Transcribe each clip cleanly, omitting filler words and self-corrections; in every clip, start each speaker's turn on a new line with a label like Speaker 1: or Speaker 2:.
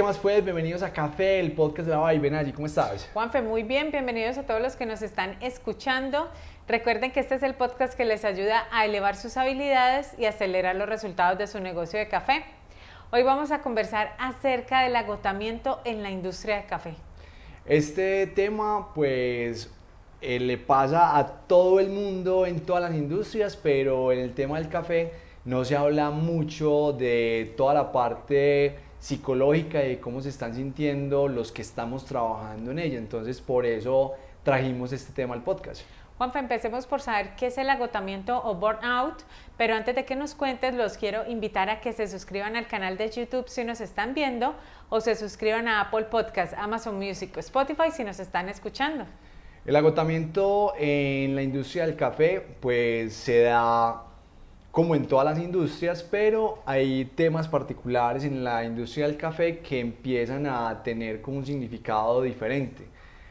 Speaker 1: ¿qué más pues? Bienvenidos a Café, el podcast de la Vibe. Ven allí, ¿cómo estás?
Speaker 2: Juanfe, muy bien, bienvenidos a todos los que nos están escuchando. Recuerden que este es el podcast que les ayuda a elevar sus habilidades y acelerar los resultados de su negocio de café. Hoy vamos a conversar acerca del agotamiento en la industria de café.
Speaker 1: Este tema pues le pasa a todo el mundo en todas las industrias, pero en el tema del café no se habla mucho de toda la parte psicológica y de cómo se están sintiendo los que estamos trabajando en ella. Entonces por eso trajimos este tema al podcast.
Speaker 2: Juanfe, empecemos por saber qué es el agotamiento o burnout, pero antes de que nos cuentes, los quiero invitar a que se suscriban al canal de YouTube si nos están viendo o se suscriban a Apple Podcast, Amazon Music o Spotify si nos están escuchando.
Speaker 1: El agotamiento en la industria del café pues se da como en todas las industrias, pero hay temas particulares en la industria del café que empiezan a tener como un significado diferente.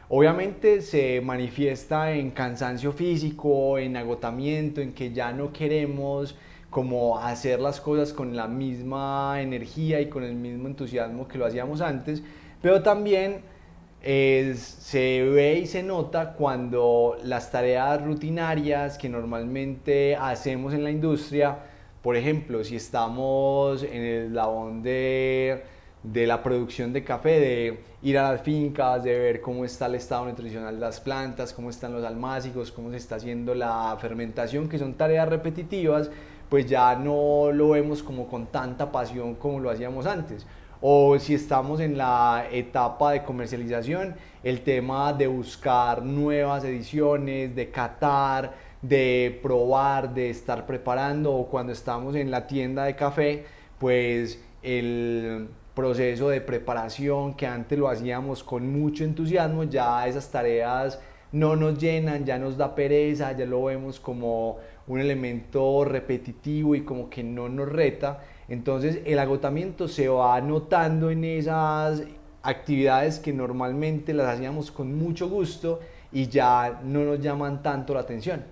Speaker 1: Obviamente se manifiesta en cansancio físico, en agotamiento, en que ya no queremos como hacer las cosas con la misma energía y con el mismo entusiasmo que lo hacíamos antes, pero también se ve y se nota cuando las tareas rutinarias que normalmente hacemos en la industria, por ejemplo, si estamos en el eslabón de la producción de café, de ir a las fincas, de ver cómo está el estado nutricional de las plantas, cómo están los almácigos, cómo se está haciendo la fermentación, que son tareas repetitivas, pues ya no lo vemos como con tanta pasión como lo hacíamos antes. O si estamos en la etapa de comercialización, el tema de buscar nuevas ediciones, de catar, de probar, de estar preparando, o cuando estamos en la tienda de café, pues el proceso de preparación que antes lo hacíamos con mucho entusiasmo, ya esas tareas no nos llenan, ya nos da pereza, ya lo vemos como un elemento repetitivo y como que no nos reta. Entonces el agotamiento se va notando en esas actividades que normalmente las hacíamos con mucho gusto y ya no nos llaman tanto la atención.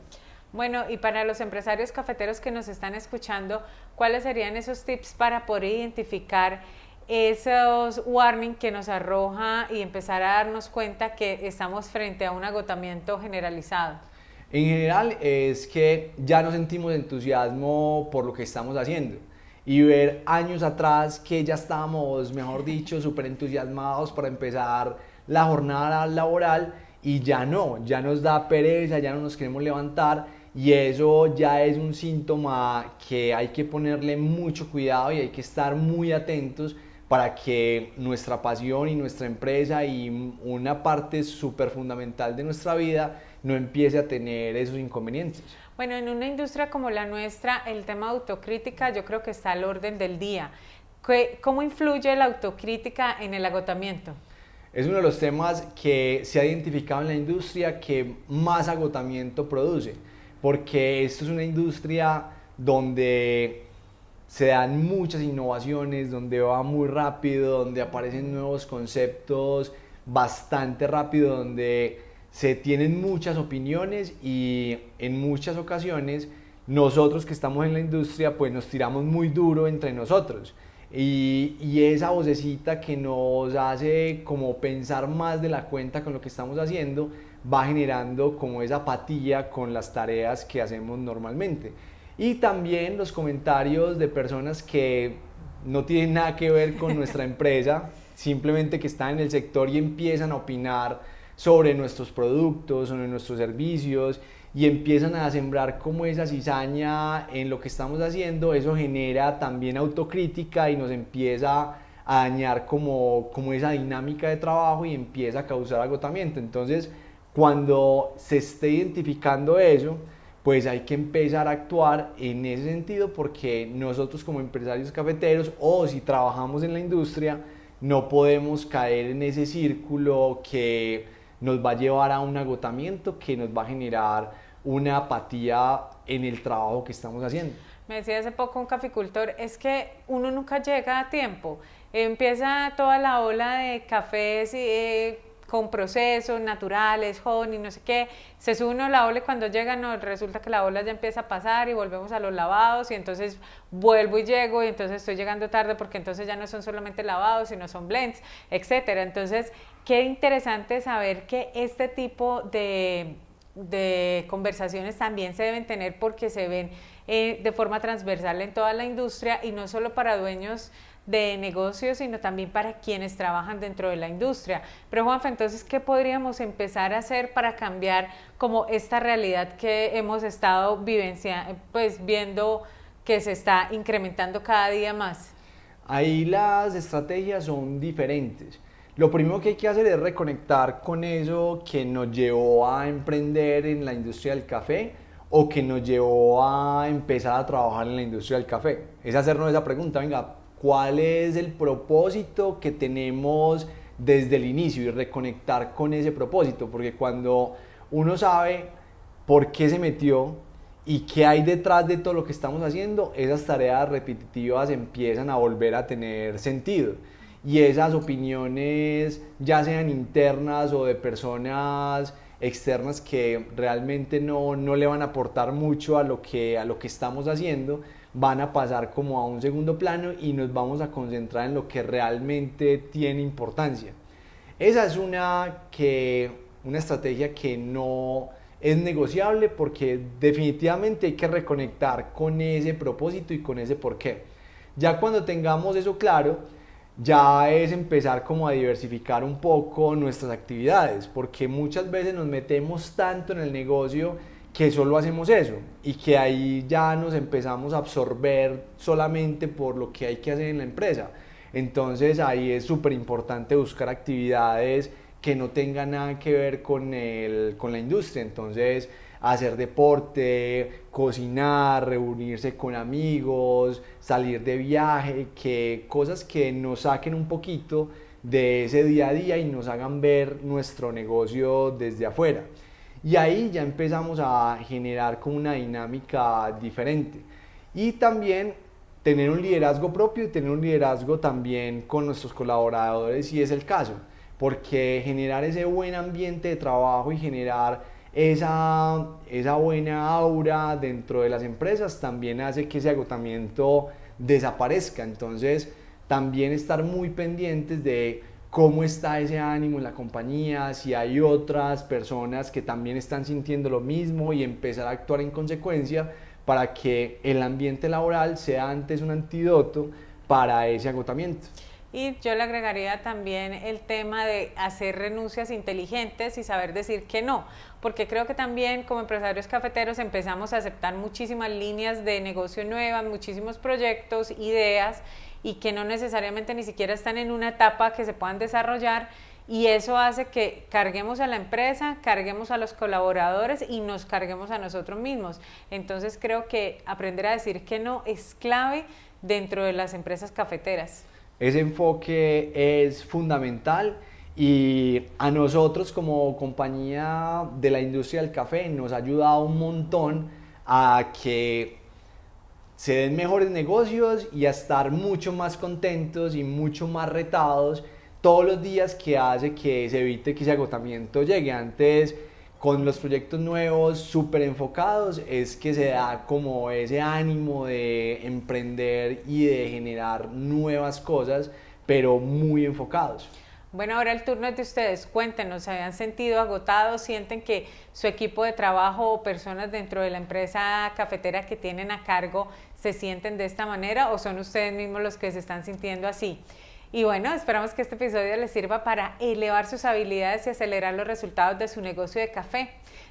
Speaker 2: Bueno, y para los empresarios cafeteros que nos están escuchando, ¿cuáles serían esos tips para poder identificar esos warnings que nos arroja y empezar a darnos cuenta que estamos frente a un agotamiento generalizado?
Speaker 1: En general es que ya no sentimos entusiasmo por lo que estamos haciendo y ver años atrás que ya estábamos, mejor dicho, súper entusiasmados para empezar la jornada laboral y ya no, ya nos da pereza, ya no nos queremos levantar y eso ya es un síntoma que hay que ponerle mucho cuidado y hay que estar muy atentos para que nuestra pasión y nuestra empresa y una parte súper fundamental de nuestra vida no empiece a tener esos inconvenientes.
Speaker 2: Bueno, en una industria como la nuestra, el tema de autocrítica yo creo que está al orden del día. ¿Cómo influye la autocrítica en el agotamiento?
Speaker 1: Es uno de los temas que se ha identificado en la industria que más agotamiento produce, porque esto es una industria donde se dan muchas innovaciones, donde va muy rápido, donde aparecen nuevos conceptos bastante rápido, donde se tienen muchas opiniones y en muchas ocasiones nosotros que estamos en la industria pues nos tiramos muy duro entre nosotros y esa vocecita que nos hace como pensar más de la cuenta con lo que estamos haciendo va generando como esa apatía con las tareas que hacemos normalmente. Y también los comentarios de personas que no tienen nada que ver con nuestra empresa, simplemente que están en el sector y empiezan a opinar sobre nuestros productos, sobre nuestros servicios y empiezan a sembrar como esa cizaña en lo que estamos haciendo. Eso genera también autocrítica y nos empieza a dañar como esa dinámica de trabajo y empieza a causar agotamiento. Entonces, cuando se esté identificando eso, pues hay que empezar a actuar en ese sentido porque nosotros como empresarios cafeteros o si trabajamos en la industria no podemos caer en ese círculo que nos va a llevar a un agotamiento que nos va a generar una apatía en el trabajo que estamos haciendo.
Speaker 2: Me decía hace poco un caficultor, es que uno nunca llega a tiempo. Empieza toda la ola de cafés con procesos naturales, honey, no sé qué, se sube uno la ola y cuando llega no, resulta que la ola ya empieza a pasar y volvemos a los lavados y entonces vuelvo y llego y entonces estoy llegando tarde porque entonces ya no son solamente lavados, sino son blends, etcétera. Entonces, qué interesante saber que este tipo de conversaciones también se deben tener porque se ven de forma transversal en toda la industria y no solo para dueños de negocios, sino también para quienes trabajan dentro de la industria. Pero Juanfe, entonces, ¿qué podríamos empezar a hacer para cambiar como esta realidad que hemos estado pues viendo que se está incrementando cada día más?
Speaker 1: Ahí las estrategias son diferentes. Lo primero que hay que hacer es reconectar con eso que nos llevó a emprender en la industria del café o que nos llevó a empezar a trabajar en la industria del café. Es hacernos esa pregunta, venga, ¿cuál es el propósito que tenemos desde el inicio? Y reconectar con ese propósito, porque cuando uno sabe por qué se metió y qué hay detrás de todo lo que estamos haciendo, esas tareas repetitivas empiezan a volver a tener sentido. Y esas opiniones, ya sean internas o de personas externas que realmente no le van a aportar mucho a lo que estamos haciendo, van a pasar como a un segundo plano y nos vamos a concentrar en lo que realmente tiene importancia. Esa es una estrategia que no es negociable porque definitivamente hay que reconectar con ese propósito y con ese porqué. Ya cuando tengamos eso claro, ya es empezar como a diversificar un poco nuestras actividades, porque muchas veces nos metemos tanto en el negocio que solo hacemos eso y que ahí ya nos empezamos a absorber solamente por lo que hay que hacer en la empresa. Entonces ahí es súper importante buscar actividades que no tengan nada que ver con la industria. Entonces hacer deporte, cocinar, reunirse con amigos, salir de viaje, cosas que nos saquen un poquito de ese día a día y nos hagan ver nuestro negocio desde afuera. Y ahí ya empezamos a generar como una dinámica diferente. Y también tener un liderazgo propio y tener un liderazgo también con nuestros colaboradores si es el caso. Porque generar ese buen ambiente de trabajo y generar esa buena aura dentro de las empresas también hace que ese agotamiento desaparezca. Entonces, también estar muy pendientes de cómo está ese ánimo en la compañía, si hay otras personas que también están sintiendo lo mismo y empezar a actuar en consecuencia para que el ambiente laboral sea antes un antídoto para ese agotamiento.
Speaker 2: Y yo le agregaría también el tema de hacer renuncias inteligentes y saber decir que no, porque creo que también como empresarios cafeteros empezamos a aceptar muchísimas líneas de negocio nuevas, muchísimos proyectos, ideas, y que no necesariamente ni siquiera están en una etapa que se puedan desarrollar, y eso hace que carguemos a la empresa, carguemos a los colaboradores y nos carguemos a nosotros mismos. Entonces creo que aprender a decir que no es clave dentro de las empresas cafeteras.
Speaker 1: Ese enfoque es fundamental y a nosotros como compañía de la industria del café nos ha ayudado un montón a que se den mejores negocios y a estar mucho más contentos y mucho más retados todos los días, que hace que se evite que ese agotamiento llegue. Antes, con los proyectos nuevos súper enfocados, es que se da como ese ánimo de emprender y de generar nuevas cosas, pero muy enfocados.
Speaker 2: Bueno, ahora el turno es de ustedes. Cuéntenos, ¿se habían sentido agotados? ¿Sienten que su equipo de trabajo o personas dentro de la empresa cafetera que tienen a cargo se sienten de esta manera, o son ustedes mismos los que se están sintiendo así? Y bueno, esperamos que este episodio les sirva para elevar sus habilidades y acelerar los resultados de su negocio de café.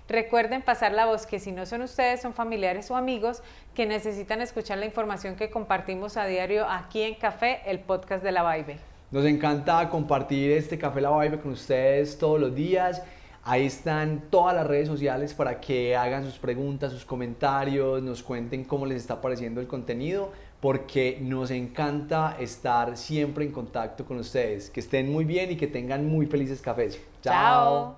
Speaker 2: Recuerden pasar la voz, que si no son ustedes, son familiares o amigos que necesitan escuchar la información que compartimos a diario aquí en Café, el podcast de La Vibe.
Speaker 1: Nos encanta compartir este Café La Vibe con ustedes todos los días. Ahí están todas las redes sociales para que hagan sus preguntas, sus comentarios, nos cuenten cómo les está pareciendo el contenido, porque nos encanta estar siempre en contacto con ustedes. Que estén muy bien y que tengan muy felices cafés.
Speaker 2: Chao.